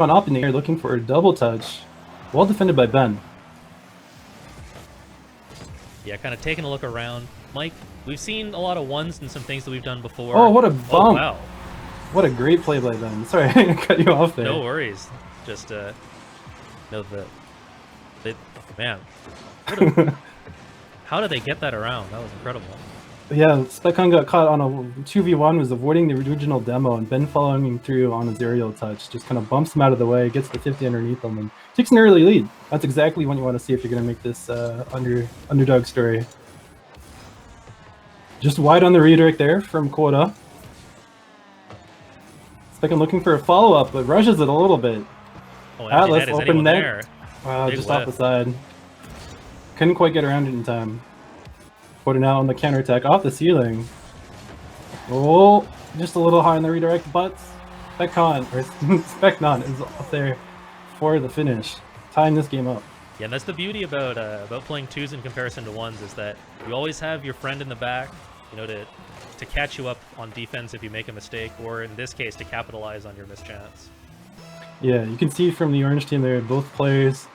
on up in the air looking for a double touch. Well defended by Ben. Yeah, kind of taking a look around. Mike, we've seen a lot of ones and some things that we've done before. Oh, what a bump. Oh, wow. What a great play by Ben. Sorry, I didn't cut you off there. No worries. Just, no, man. How did they get that around? That was incredible. Yeah, SpecCon got caught on a 2v1, was avoiding the original demo, and Ben following him through on his aerial touch. Just kind of bumps him out of the way, gets the 50 underneath him, and takes an early lead. That's exactly what you want to see if you're going to make this underdog story. Just wide on the redirect there from Quota. SpecCon looking for a follow-up, but rushes it a little bit. Oh, Atlas, net, open net. There? Wow, just off the side. Couldn't quite get around it in time. Putting out on the counterattack off the ceiling. Oh, just a little high on the redirect, but SpecCon is up there for the finish, tying this game up. Yeah, and that's the beauty about playing twos in comparison to ones, is that you always have your friend in the back, you know, to catch you up on defense if you make a mistake, or in this case, to capitalize on your mischance. Yeah, you can see from the orange team there, both players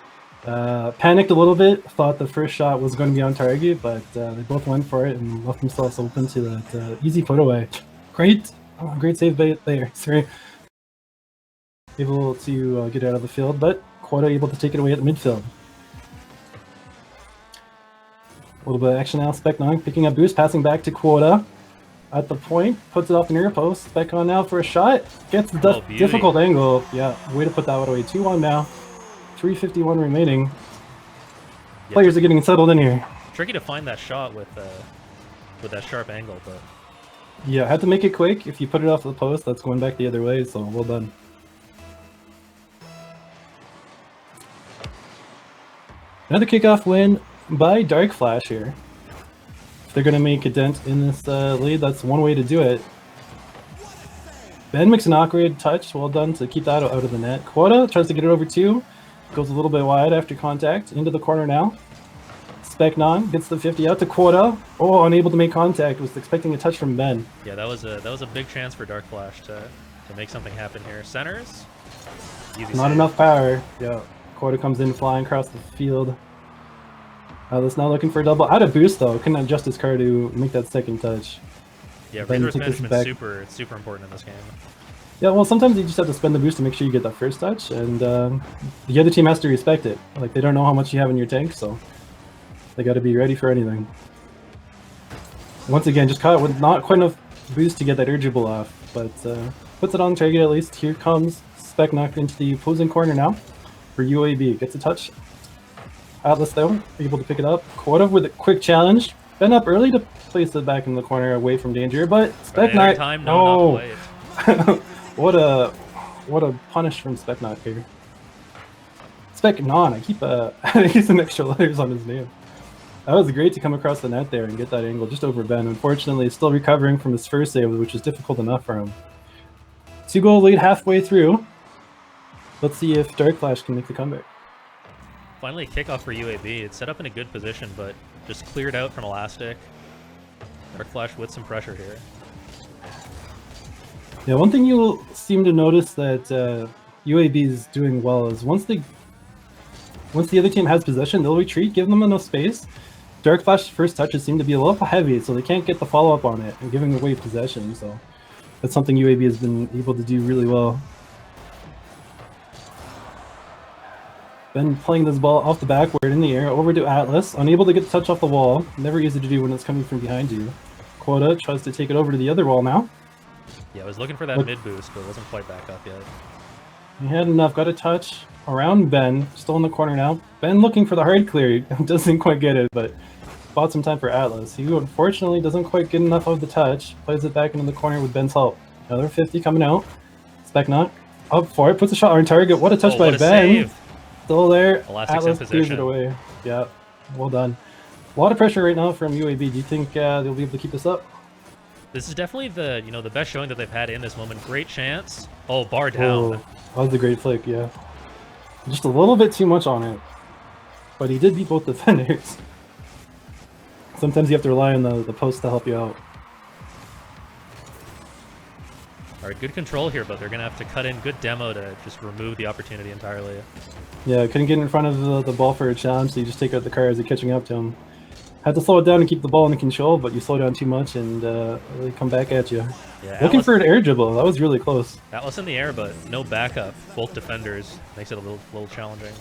panicked a little bit, thought the first shot was going to be on target, but they both went for it and left themselves open to that easy put away. Great save there. Sorry. Able to get out of the field, but Quota able to take it away at the midfield. A little bit of action now. SpecCon picking up boost, passing back to Quota at the point, puts it off the near post. SpecCon now for a shot, gets the difficult angle. Yeah, way to put that one away. 2-1 now. 3:51 remaining. Yeah, players are getting settled in here. Tricky to find that shot with that sharp angle, but yeah, had to make it quick. If you put it off the post, that's going back the other way. So well done. Another kickoff win by DARFLASH here. If they're going to make a dent in this lead, that's one way to do it. Ben makes an awkward touch. Well done to keep that out of the net. Quota tries to get it over two. Goes a little bit wide after contact. Into the corner now. SpecCon gets the 50 out to Quota. Oh, unable to make contact. Was expecting a touch from Ben. Yeah, that was a big chance for DARFLASH to make something happen here. Centers. Easy Not save. Enough power. Yeah. Quota comes in flying across the field. That's now looking for a double. Out of boost though. Couldn't adjust his car to make that second touch. Yeah, resource management is super important in this game. Yeah, well, sometimes you just have to spend the boost to make sure you get that first touch, and the other team has to respect it. Like, they don't know how much you have in your tank, so they got to be ready for anything. Once again, just caught with not quite enough boost to get that urgible off, but puts it on target at least. Here comes SpecCon into the opposing corner now for UAB. Gets a touch. Atlas, though, able to pick it up. Quota with a quick challenge. Been up early to place it back in the corner away from danger, but SpecCon, no. What a punish from SpecCon here. SpecCon, I keep using extra letters on his name. That was great to come across the net there and get that angle just over Ben. Unfortunately, still recovering from his first save, which was difficult enough for him. 2-goal lead halfway through. Let's see if DARFLASH can make the comeback. Finally a kickoff for UAB. It's set up in a good position, but just cleared out from Elastic. DARFLASH with some pressure here. Yeah, one thing you'll seem to notice that UAB is doing well is once the other team has possession, they'll retreat, give them enough space. DARFLASH's first touches seem to be a little heavy, so they can't get the follow-up on it and giving away possession. So that's something UAB has been able to do really well. Ben playing this ball off the backward in the air, over to Atlas, unable to get the touch off the wall. Never easy to do when it's coming from behind you. Quota tries to take it over to the other wall now. Yeah, I was looking for that mid boost, but it wasn't quite back up yet. He had enough, got a touch around Ben, still in the corner now. Ben looking for the hard clear, doesn't quite get it, but bought some time for Atlas. He unfortunately doesn't quite get enough of the touch, plays it back into the corner with Ben's help. Another 50 coming out. SpecCon up for it, puts a shot on target. What a touch by Ben. Save. Still there. Elastic's Atlas clears it away. Yeah, well done. A lot of pressure right now from UAB. Do you think they'll be able to keep this up? This is definitely the best showing that they've had in this moment. Great chance. Oh, bar down. Oh, that was a great flick, yeah. Just a little bit too much on it. But he did beat both defenders. Sometimes you have to rely on the post to help you out. All right, good control here, but they're going to have to cut in good demo to just remove the opportunity entirely. Yeah, couldn't get in front of the ball for a challenge, so you just take out the car as they're catching up to him. Had to slow it down and keep the ball in control, but you slow down too much and they come back at you. Yeah, Looking for an air dribble. That was really close. Atlas in the air, but no backup. Both defenders. Makes it a little challenging.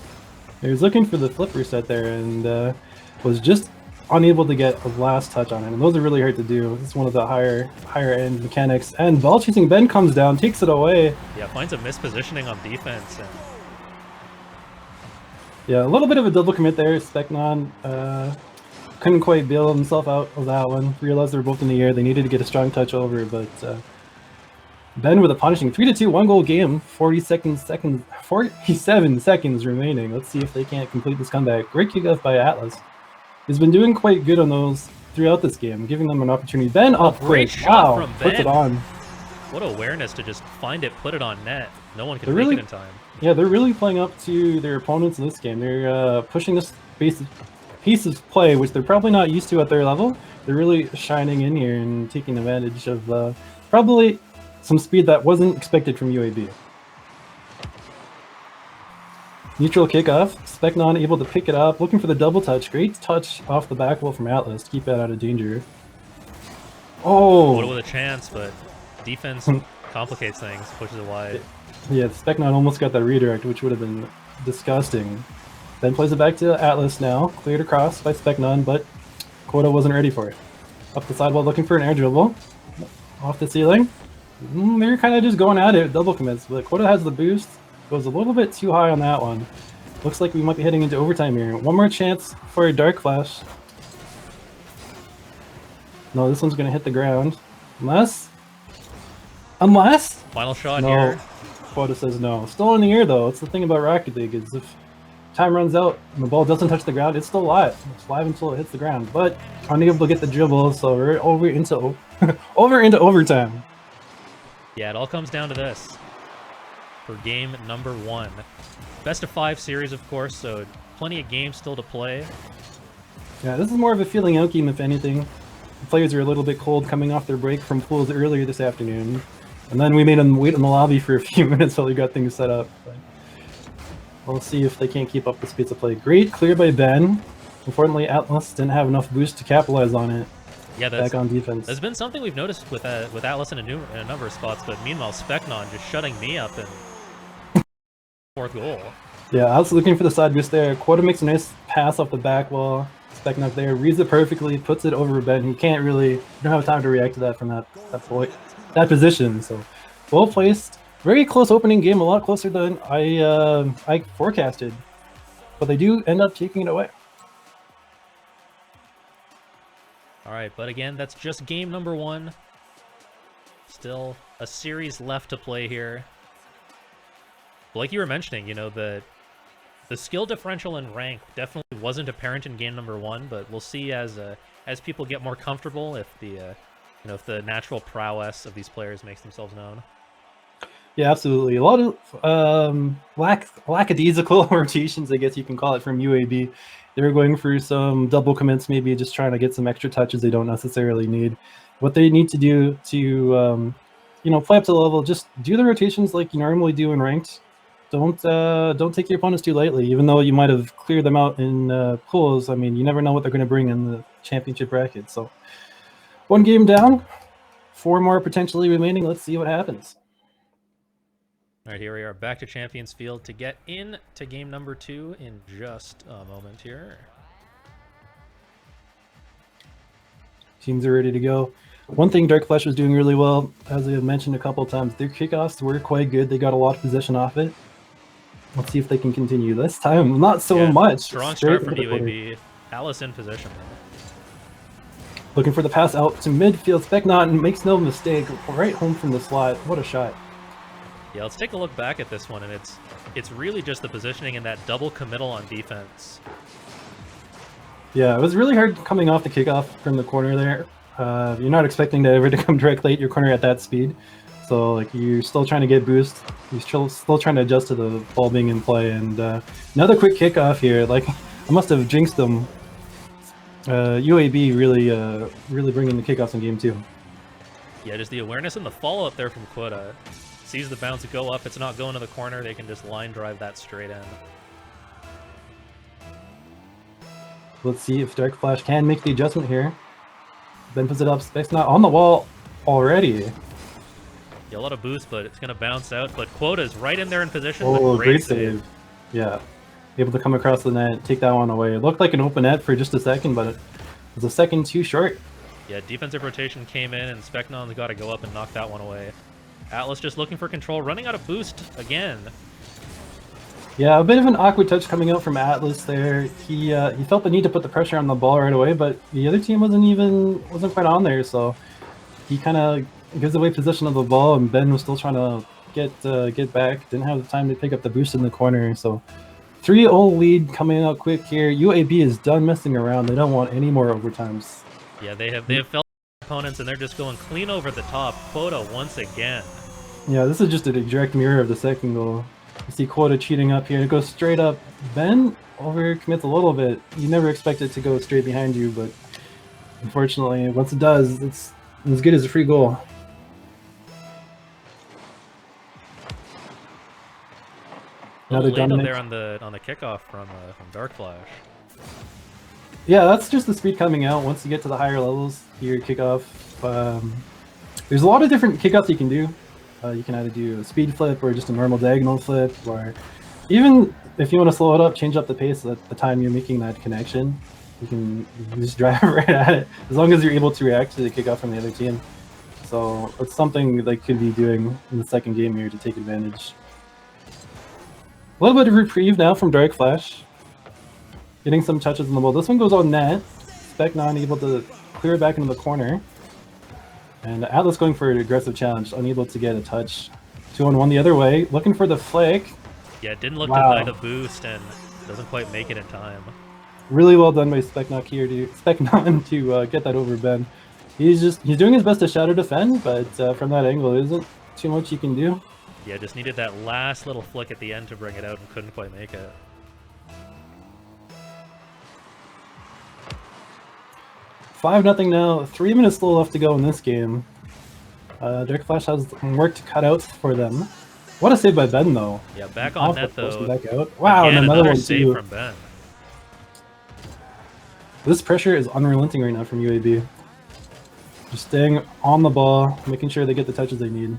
He was looking for the flip reset there and was just unable to get a last touch on it. And those are really hard to do. This is one of the higher end mechanics. And ball chasing Ben comes down, takes it away. Yeah, finds a mispositioning on defense. And yeah, a little bit of a double commit there. Specnon couldn't quite bail himself out of that one. Realized they were both in the air. They needed to get a strong touch over, but Ben with a punishing 3-2 1-goal game. 47 seconds remaining. Let's see if they can't complete this comeback. Great kickoff by Atlas. He's been doing quite good on those throughout this game, giving them an opportunity. Ben up great quick. shot Wow, from puts Ben. it on. What awareness to just find it, put it on net. No one can They're make really- it in time. Yeah, they're really playing up to their opponents in this game. They're pushing this piece of play, which they're probably not used to at their level. They're really shining in here and taking advantage of probably some speed that wasn't expected from UAB. Neutral kickoff. Specnon able to pick it up, looking for the double touch. Great touch off the back wall from Atlas to keep that out of danger. Oh! Would with a chance, but defense complicates things, pushes it wide. Yeah, Specnon almost got that redirect, which would have been disgusting. Then plays it back to Atlas now. Cleared across by Specnon, but Quota wasn't ready for it. Up the sidewall looking for an air dribble. Off the ceiling. They're kind of just going at it, double commits, but Quota has the boost. Goes a little bit too high on that one. Looks like we might be heading into overtime here. One more chance for a Dark Flash. No, this one's going to hit the ground. Unless... Final shot No. here. Quota says no. Still in the air though. It's the thing about Rocket League is if time runs out and the ball doesn't touch the ground, it's still live. It's live until it hits the ground. But unable to get the dribble, so we're over into overtime. Yeah, it all comes down to this. For game number 1. Best of 5 series, of course, so plenty of games still to play. Yeah, this is more of a feeling out game if anything. The players are a little bit cold coming off their break from pools earlier this afternoon. And then we made them wait in the lobby for a few minutes while we got things set up. But we'll see if they can't keep up the speeds of play. Great clear by Ben. Unfortunately, Atlas didn't have enough boost to capitalize on it. Yeah, Back on defense. There's been something we've noticed with Atlas in a number of spots, but meanwhile, Specnon just shutting me up and fourth goal. Yeah, I was looking for the side boost there. Quota makes a nice pass off the back wall. Specnon there, reads it perfectly, puts it over Ben. He can't really, don't have time to react to that from that position. So, well placed. Very close opening game, a lot closer than I forecasted. But they do end up taking it away. All right, but again, that's just game number 1. Still a series left to play here. But like you were mentioning, you know, the skill differential in rank definitely wasn't apparent in game number 1, but we'll see as people get more comfortable if if the natural prowess of these players makes themselves known. Yeah, absolutely. A lot of lackadaisical rotations, I guess you can call it, from UAB. They were going through some double commits, maybe just trying to get some extra touches they don't necessarily need. What they need to do to, play up to the level, just do the rotations like you normally do in ranked. Don't take your opponents too lightly, even though you might have cleared them out in pools. I mean, you never know what they're going to bring in the championship bracket. So, one game down, 4 more potentially remaining. Let's see what happens. All right, here we are back to Champions Field to get into game number 2 in just a moment here. Teams are ready to go. One thing Dark Flash was doing really well, as I have mentioned a couple of times, their kickoffs were quite good. They got a lot of possession off it. Let's see if they can continue. This time, not so much. Strong start from UAB. Alice in position. Looking for the pass out to midfield. Specnon makes no mistake. Right home from the slot. What a shot. Yeah, let's take a look back at this one, and it's really just the positioning and that double committal on defense. Yeah, it was really hard coming off the kickoff from the corner there. You're not expecting to ever to come directly at your corner at that speed. So like you're still trying to get boost. You're still trying to adjust to the ball being in play. And another quick kickoff here. Like I must have jinxed them. UAB really bringing the kickoffs in game 2. Yeah, just the awareness and the follow-up there from Quota. Sees the bounce go up, it's not going to the corner, they can just line drive that straight in. Let's see if Dark Flash can make the adjustment here. Ben puts it up, Specs not on the wall already. Yeah, a lot of boost, but it's going to bounce out. But Quota's right in there in position. Oh, great save. Yeah. Able to come across the net, take that one away. It looked like an open net for just a second, but it was a second too short. Yeah, defensive rotation came in, and Specnon's got to go up and knock that one away. Atlas just looking for control, running out of boost again. Yeah, a bit of an awkward touch coming out from Atlas there. He felt the need to put the pressure on the ball right away, but the other team wasn't quite on there, so he kind of gives away possession of the ball, and Ben was still trying to get back. Didn't have the time to pick up the boost in the corner, so 3-0 lead coming out quick here. UAB is done messing around. They don't want any more overtimes. Yeah, they have felt opponents, and they're just going clean over the top. Quota once again. Yeah, this is just a direct mirror of the second goal. You see Quota cheating up here. It goes straight up. Ben overcommits a little bit. You never expect it to go straight behind you, but unfortunately, once it does, it's as good as a free goal. Another dominant there on the kickoff from Dark Flash. Yeah, that's just the speed coming out. Once you get to the higher levels, your kickoff. There's a lot of different kickoffs you can do. You can either do a speed flip or just a normal diagonal flip, or even if you want to slow it up, change up the pace at the time you're making that connection. You can just drive right at it, as long as you're able to react to the kickoff from the other team. So it's something they could be doing in the second game here to take advantage. A little bit of reprieve now from Dark Flash. Getting some touches on the ball. This one goes on net. Specnon able to clear it back into the corner. And Atlas going for an aggressive challenge, unable to get a touch. 2-on-1 the other way, looking for the flick. Yeah, it didn't look to buy the boost and doesn't quite make it in time. Really well done by Specnon here to get that over Ben. He's doing his best to shadow defend, but from that angle, there isn't too much you can do. Yeah, just needed that last little flick at the end to bring it out and couldn't quite make it. Five 0 now. 3 minutes still left to go in this game. Dark Flash has work to cut out for them. What a save by Ben, though. Yeah, back on net though. Back out. Wow, again, and another one save from Ben. This pressure is unrelenting right now from UAB. Just staying on the ball, making sure they get the touches they need.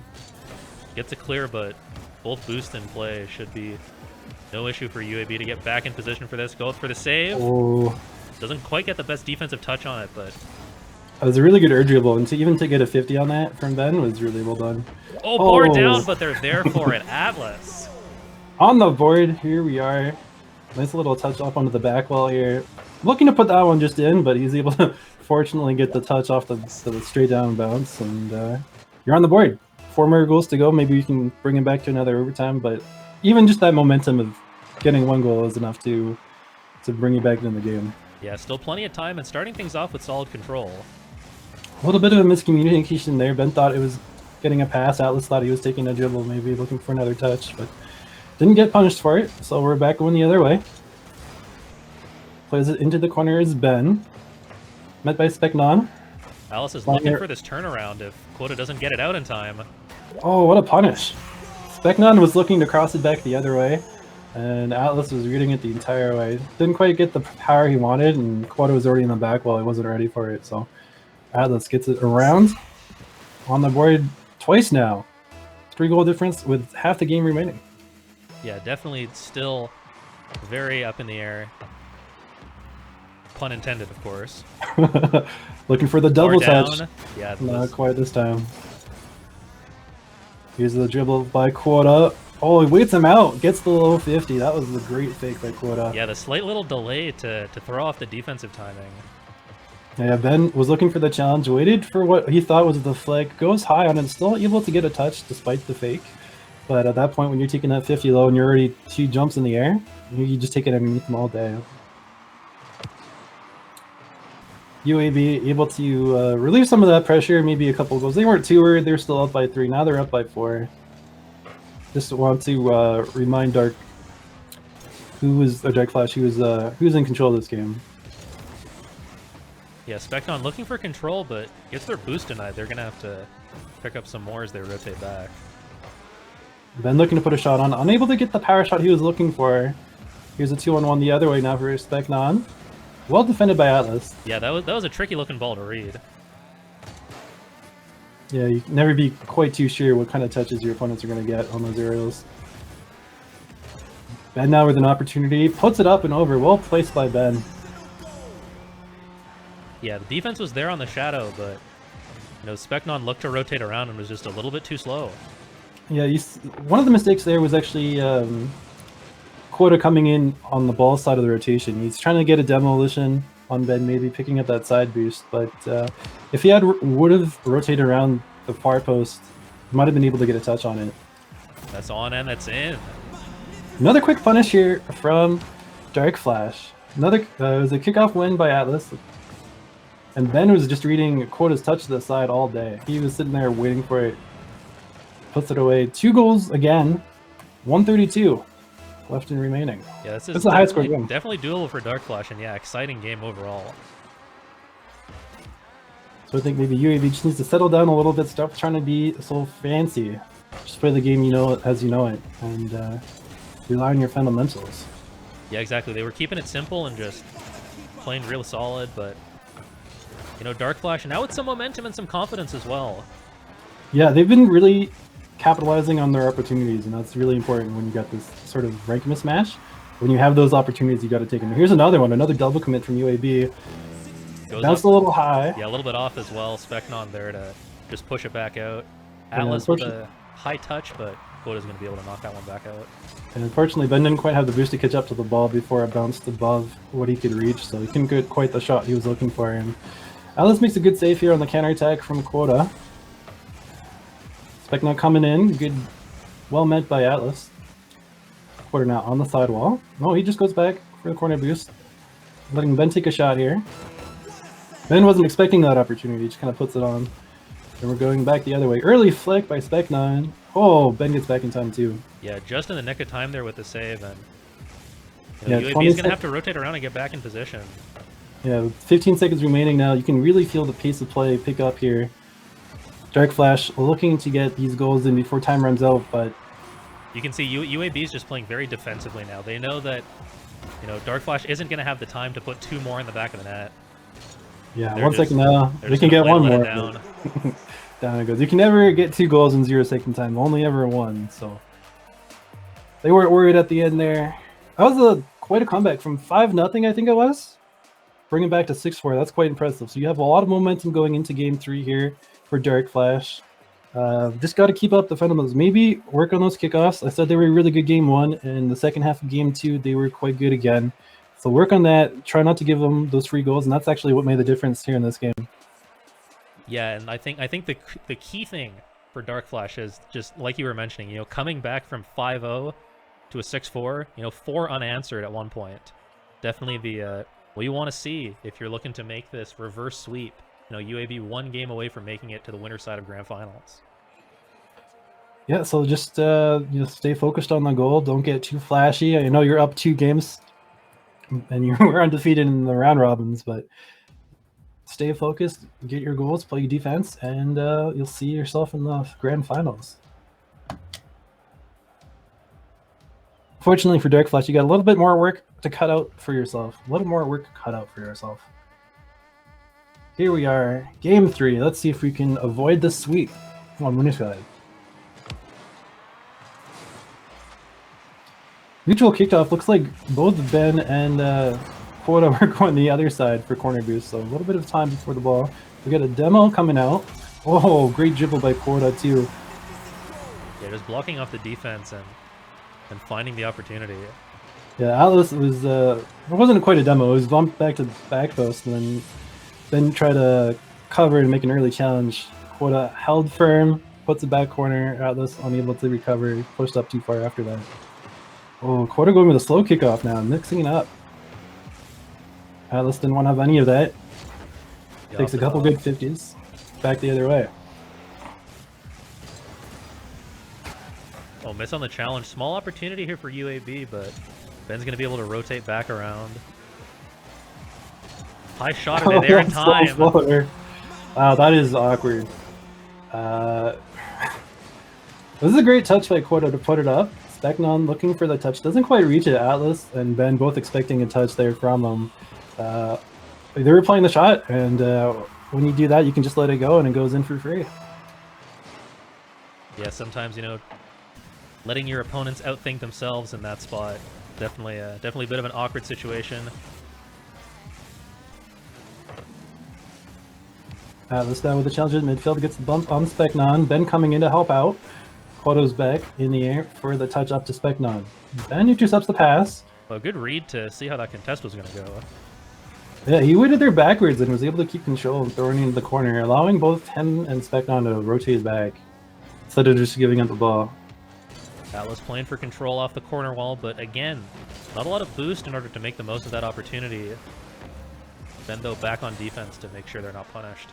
Gets it clear, but both boost and play should be no issue for UAB to get back in position for this. Goes for the save. Oh. Doesn't quite get the best defensive touch on it, but it was a really good air dribble, and to get a 50 on that from Ben was really well done. Oh, board down, but they're there for it. Atlas. On the board, here we are. Nice little touch up onto the back wall here. Looking to put that one just in, but he's able to fortunately get the touch off the straight down bounce, and you're on the board. 4 more goals to go. Maybe you can bring him back to another overtime, but even just that momentum of getting 1 goal is enough to bring you back into the game. Yeah, still plenty of time and starting things off with solid control. A little bit of a miscommunication there. Ben thought it was getting a pass. Atlas thought he was taking a dribble, maybe looking for another touch, but didn't get punished for it. So we're back going the other way. Plays it into the corner is Ben. Met by Specnon. Alice is looking for this turnaround if Quota doesn't get it out in time. Oh, what a punish. Specnon was looking to cross it back the other way, and Atlas was reading it the entire way. Didn't quite get the power he wanted, and Quota was already in the back while he wasn't ready for it, so Atlas gets it around. On the board twice now. 3 goal difference with half the game remaining. Yeah, definitely still very up in the air. Pun intended, of course. Looking for the double touch. Yeah, not quite this time. Here's the dribble by Quota. Oh, he waits him out. Gets the low 50. That was a great fake by Quota. Yeah, the slight little delay to throw off the defensive timing. Yeah, Ben was looking for the challenge, waited for what he thought was the flick, goes high on it, still able to get a touch despite the fake. But at that point, when you're taking that 50 low and you're already 2 jumps in the air, you just take it underneath them all day. UAB able to relieve some of that pressure, maybe a couple goals. They weren't too worried, they were still up by 3, now they're up by 4. Just want to remind Dark Flash who was in control of this game. Yeah, Specnon looking for control, but gets their boost denied. They're going to have to pick up some more as they rotate back. Ben looking to put a shot on, unable to get the power shot he was looking for. Here's a 2-on-1 the other way now for Specnon. Well defended by Atlas. Yeah, that was a tricky looking ball to read. Yeah, you can never be quite too sure what kind of touches your opponents are going to get on those aerials. Ben now with an opportunity, puts it up and over. Well placed by Ben. Yeah, the defense was there on the shadow, but you know, Specnon looked to rotate around and was just a little bit too slow. Yeah, one of the mistakes there was actually Quota coming in on the ball side of the rotation. He's trying to get a demolition on Ben, maybe picking up that side boost, but if he would have rotated around the far post, he might have been able to get a touch on it. That's on and that's in. Another quick punish here from DARFLASH. It was a kickoff win by Atlas. And Ben was just reading Quota's touch to the side all day. He was sitting there waiting for it. Puts it away. 2 goals again. 132 left in remaining. Yeah, this is a high score game. Definitely doable for DARFLASH, and yeah, exciting game overall. So I think maybe UAB just needs to settle down a little bit, stop trying to be so fancy. Just play the game you know as you know it, and rely on your fundamentals. Yeah, exactly. They were keeping it simple and just playing real solid, but you know, DARFLASH now with some momentum and some confidence as well. Yeah, they've been really capitalizing on their opportunities, and that's really important when you got this sort of rank mismatch. When you have those opportunities, you got to take them. Here's another one, another double commit from UAB. Bounced a little high. Yeah, a little bit off as well. Specnon there to just push it back out. Atlas with a high touch, but Quota's going to be able to knock that one back out. And unfortunately, Ben didn't quite have the boost to catch up to the ball before it bounced above what he could reach, so he couldn't get quite the shot he was looking for. And Atlas makes a good save here on the counterattack from Quota. Specnon coming in, good, well met by Atlas. Quota now on the sidewall. No, he just goes back for the corner boost, letting Ben take a shot here. Ben wasn't expecting that opportunity, he just kind of puts it on. And we're going back the other way. Early flick by Specnon. Oh, Ben gets back in time too. Yeah, just in the nick of time there with the save, and you yeah, know, UAB is going to have to rotate around and get back in position. Yeah, with 15 seconds remaining now, you can really feel the pace of play pick up here. DARFLASH looking to get these goals in before time runs out, but you can see UAB is just playing very defensively now. They know that, you know, DARFLASH isn't going to have the time to put 2 more in the back of the net. Yeah, 1 second now. They can get 1 more. Down. Down it goes. You can never get 2 goals in 0 second time. Only ever 1. So they weren't worried at the end there. That was quite a comeback from 5-0, I think it was. Bringing back to 6-4. That's quite impressive. So you have a lot of momentum going into Game 3 here for DARFLASH. Just got to keep up the fundamentals. Maybe work on those kickoffs. I said they were a really good Game 1, and the second half of Game 2 they were quite good again. So work on that. Try not to give them those free goals, and that's actually what made the difference here in this game. Yeah, and I think the key thing for DARFLASH is just like you were mentioning, you know, coming back from 5-0 to a 6-4, you know, 4 unanswered at one point. Definitely the what you want to see if you're looking to make this reverse sweep. You know, UAB 1 game away from making it to the winner's side of grand finals. Yeah, so just stay focused on the goal. Don't get too flashy. I know you're up 2 games, and you were undefeated in the round robins, but stay focused, get your goals, play your defense, and you'll see yourself in the grand finals. Fortunately for DARFLASH, you got a little bit more work to cut out for yourself. A little more work cut out for yourself. Here we are, Game 3. Let's see if we can avoid the sweep on winner's side. Mutual kickoff. Looks like both Ben and Quota were going the other side for corner boost, so a little bit of time before the ball. We got a demo coming out. Oh, great dribble by Quota too. Yeah, just blocking off the defense and finding the opportunity. Yeah, Atlas was it wasn't quite a demo. It was bumped back to the back post, and then Ben tried to cover and make an early challenge. Quota held firm, puts it back corner. Atlas unable to recover, pushed up too far after that. Oh, Quota going with a slow kickoff now, mixing it up. Atlas didn't want to have any of that. Takes a couple good 50s. Back the other way. Oh, miss on the challenge. Small opportunity here for UAB, but Ben's going to be able to rotate back around. High shot, are they there in time? Wow, that is awkward. This is a great touch by Quota to put it up. Specnon looking for the touch, doesn't quite reach it. Atlas and Ben both expecting a touch there from him. They were playing the shot, and when you do that, you can just let it go and it goes in for free. Yeah, sometimes, you know, letting your opponents outthink themselves in that spot, definitely a bit of an awkward situation. Atlas now with the challenge in midfield, gets the bump on Specnon. Ben coming in to help out. Quoto's back in the air for the touch up to Specnon. Ben intercepts the pass. Well, good read to see how that contest was going to go. Yeah, he waited there backwards and was able to keep control and throwing it into the corner, allowing both him and Specnon to rotate back instead of just giving up the ball. Atlas playing for control off the corner wall, but again, not a lot of boost in order to make the most of that opportunity. Ben, though, back on defense to make sure they're not punished.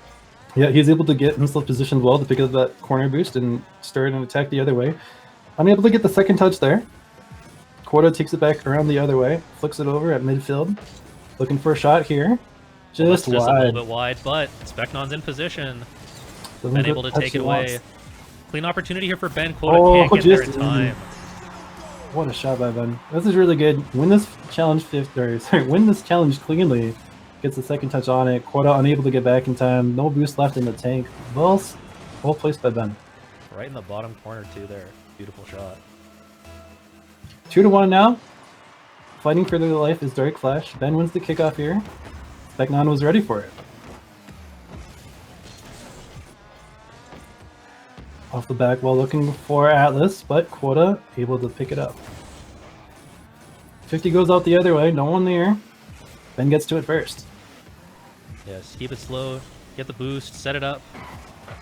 Yeah, he's able to get himself positioned well to pick up that corner boost and start an attack the other way. Unable to get the second touch there. Quota takes it back around the other way, flicks it over at midfield. Looking for a shot here. Just a wide. little bit wide, but Specnon's in position. Ben able to take it away. Clean opportunity here for Ben. Quota can't get there in time. What a shot by Ben. This is really good. Win this challenge win this challenge cleanly. Gets the second touch on it. Quota unable to get back in time. No boost left in the tank. Well placed by Ben. Right in the bottom corner too there. Beautiful shot. 2-1 now. Fighting for their life is Dark Flash. Ben wins the kickoff here. Specnon was ready for it. Off the back while looking for Atlas, but Quota able to pick it up. 50 goes out the other way. No one there. Ben gets to it first. Yes, keep it slow, get the boost, set it up.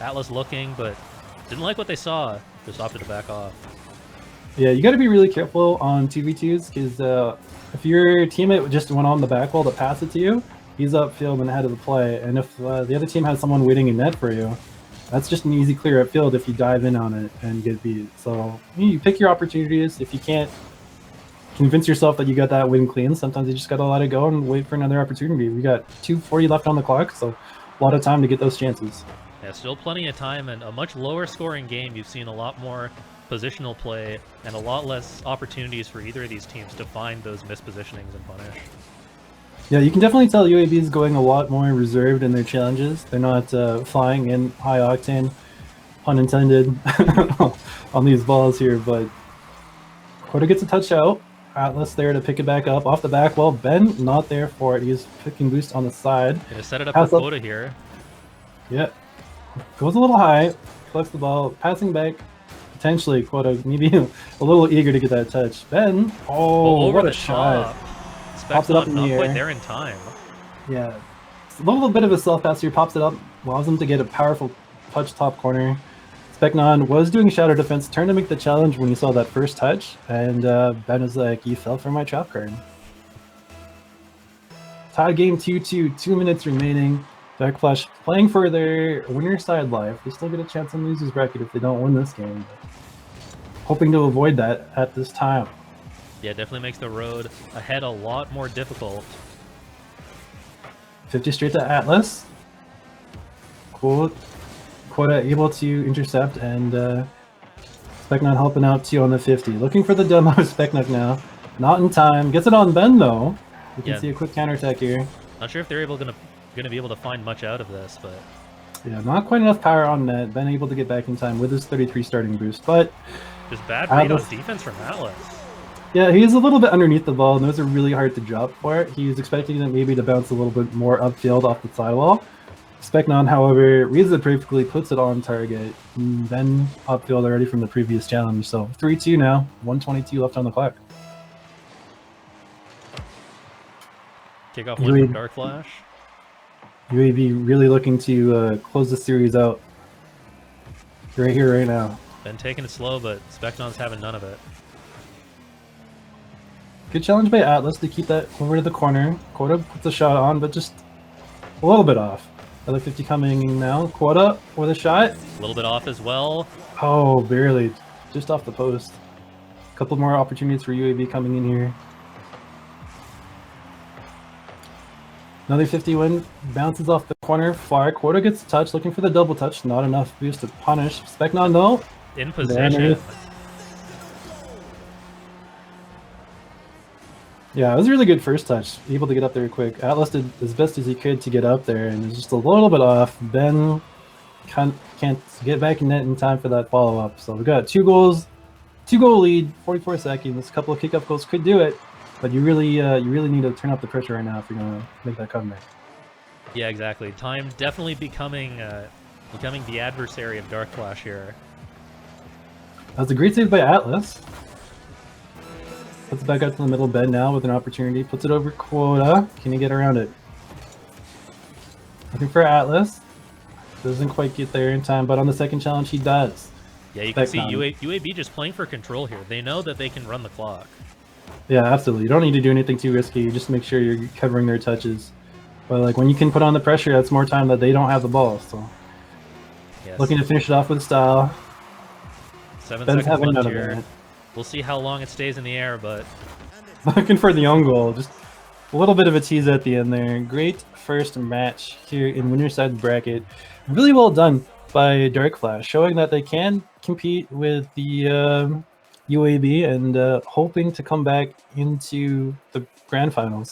Atlas looking, but didn't like what they saw. Just opted to back off. Yeah, you got to be really careful on 2v2s because if your teammate just went on the back wall to pass it to you, he's upfield and ahead of the play. And if the other team has someone waiting in net for you, that's just an easy clear upfield if you dive in on it and get beat. So you pick your opportunities. If you can't convince yourself that you got that win clean, sometimes you just got to let it go and wait for another opportunity. We got 2:40 left on the clock, so a lot of time to get those chances. Yeah, still plenty of time, and a much lower scoring game. You've seen a lot more positional play and a lot less opportunities for either of these teams to find those mispositionings and punish. Yeah, you can definitely tell UAB is going a lot more reserved in their challenges. They're not flying in high octane, pun intended, on these balls here, but Quota gets a touch out. Atlas there to pick it back up off the back. Well, Ben not there for it. He's picking boost on the side. Gonna set it up for Quota here. Yeah, goes a little high, collects the ball, passing back. Potentially Quota maybe a little eager to get that touch. Ben, over what the a shot! Pops it up in the air. Not quite there in time. Yeah, it's a little bit of a self pass here. Pops it up, allows him to get a powerful touch top corner. Specnon was doing shadow defense, turned to make the challenge when he saw that first touch, and Ben was like, "You fell for my trap card." Tie game 2-2, 2 minutes remaining. Dark Flash playing for their winner side life. They still get a chance on losers bracket if they don't win this game. Hoping to avoid that at this time. Yeah, definitely makes the road ahead a lot more difficult. 50 straight to Atlas. Quota able to intercept, and Specnon helping out too on the 50. Looking for the demo of Specnon now. Not in time. Gets it on Ben though. You can see a quick counterattack here. Not sure if they're gonna be able to find much out of this, but yeah, not quite enough power on net. Ben able to get back in time with his 33 starting boost, but just bad read on defense from Atlas. Yeah, he's a little bit underneath the ball, and those are really hard to drop for it. He's expecting it maybe to bounce a little bit more upfield off the sidewall. Specnon, however, reads it perfectly, puts it on target, and then upfield already from the previous challenge. So 3-2 now, 1:22 left on the clock. Kickoff win from Dark Flash. UAB really looking to close the series out. Right here, right now. Been taking it slow, but Specnon's having none of it. Good challenge by Atlas to keep that over to the corner. Quota puts a shot on, but just a little bit off. Another 50 coming in now. Quota with a shot. A little bit off as well. Oh, barely. Just off the post. A couple more opportunities for UAB coming in here. Another 50 win, bounces off the corner, far. Quota gets a touch, looking for the double touch, not enough boost to punish. Specnon though, In possession. Yeah, it was a really good first touch, able to get up there quick. Atlas did as best as he could to get up there, and was just a little bit off. Ben can't get back in net in time for that follow-up. So we got 2 goals, 2-goal lead, 44 seconds. A couple of kick-off goals could do it, but you really need to turn up the pressure right now if you're gonna make that comeback. Yeah, exactly. Time definitely becoming the adversary of DARFLASH here. That was a great save by Atlas. Puts it back out to the middle bed now with an opportunity. Puts it over Quota. Can he get around it? Looking for Atlas. Doesn't quite get there in time, but on the second challenge he does. Yeah, you can see UAB just playing for control here. They know that they can run the clock. Yeah, absolutely. You don't need to do anything too risky. You just make sure you're covering their touches. But like when you can put on the pressure, that's more time that they don't have the ball. So yes. Looking to finish it off with style. 7 Ben's seconds having left none of here. it. We'll see how long it stays in the air, but Looking for the own goal. Just a little bit of a tease at the end there. Great first match here in winner's side bracket. Really well done by DARFLASH, showing that they can compete with the UAB and hoping to come back into the grand finals.